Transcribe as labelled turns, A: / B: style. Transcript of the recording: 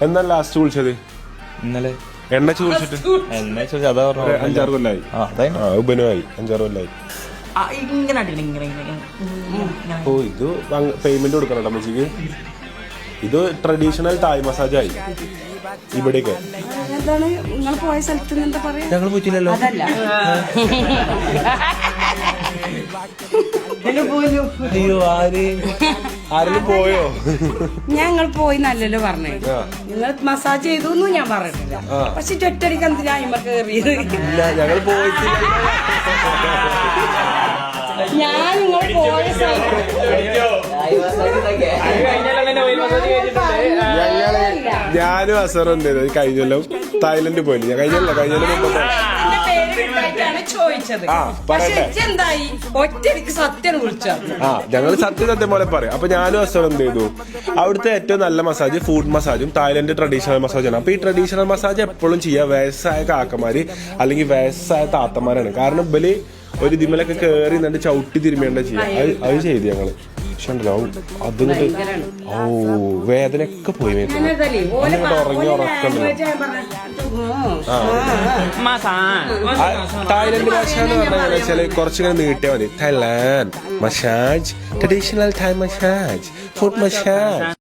A: എന്നാ ലാസ്റ്റ് വിളിച്ചത്?
B: ഇന്നലെ
A: എണ്ണ ചോദിച്ചിട്ട്
B: എന്നെ ചോദിച്ചു അതാ പറഞ്ഞു
A: 5-6 കൊല്ലായി. ഉപനുമായി 5-6 കൊല്ലായി. ഓ ഇത് പേയ്മെന്റ് കൊടുക്കണം അമ്മച്ചിക്ക്. ഇത് ട്രഡീഷണൽ തായ് മസാജ് ആയി ഇവിടേക്ക്.
C: എന്താണ് നിങ്ങൾ പോയ സ്ഥലത്ത് എന്താ പറയാ?
B: ഞങ്ങൾ പോയിട്ടില്ലല്ലോ. അയ്യോ
A: ആരെങ്കിലും പോയോ?
C: ഞങ്ങൾ പോയി നല്ലല്ലോ പറഞ്ഞേ. നിങ്ങൾ മസാജ് ചെയ്തു ഞാൻ പറഞ്ഞിട്ടില്ല. പക്ഷെ ഒറ്റടിക്ക് എന്തിനാ അയിമ കേറിയത്?
A: ഇല്ല ഞങ്ങൾ പോയിട്ടില്ല.
C: ഞാൻ നിങ്ങൾ പോയ
A: ഞാനും അസറും എന്താ കഴിഞ്ഞല്ലോ തായ്ലൻഡ് പോയില്ല. ഞാൻ കഴിഞ്ഞല്ലോ
C: ചോദിച്ചത്. എന്തായി ഒറ്റടിക്ക് സത്യം വിളിച്ചു.
A: ഞങ്ങൾ സത്യം പോലെ പറയാം. അപ്പൊ ഞാനും അസറും എന്ത് ചെയ്തു, അവിടുത്തെ ഏറ്റവും നല്ല മസാജ് ഫുഡ് മസാജും തായ്ലൻഡ് ട്രഡീഷണൽ മസാജാണ്. അപ്പൊ ഈ ട്രഡീഷണൽ മസാജ് എപ്പോഴും ചെയ്യാ വയസ്സായ കാക്കമാര് അല്ലെങ്കിൽ വയസ്സായ താത്തമാരാണ്. കാരണം ഇവര് ഒരു ഇതിമലൊക്കെ കേറി എന്നിട്ട് ചവിട്ടി തിരുമേണ്ട ചെയ്യാം. അത് ചെയ്തു ഞങ്ങള്. പക്ഷെ ഉണ്ടല്ലോ അതിങ്ങോട്ട് വേദനയൊക്കെ പോയി ഉറങ്ങി ഉറക്കണ്ടല്ലോ. തായ്ലൻഡ് ഭാഷ എന്ന് പറഞ്ഞാൽ വെച്ചാല് കുറച്ചിങ്ങനെ നീട്ടിയാൽ മതി. Thailand massage, traditional Thai massage, foot massage.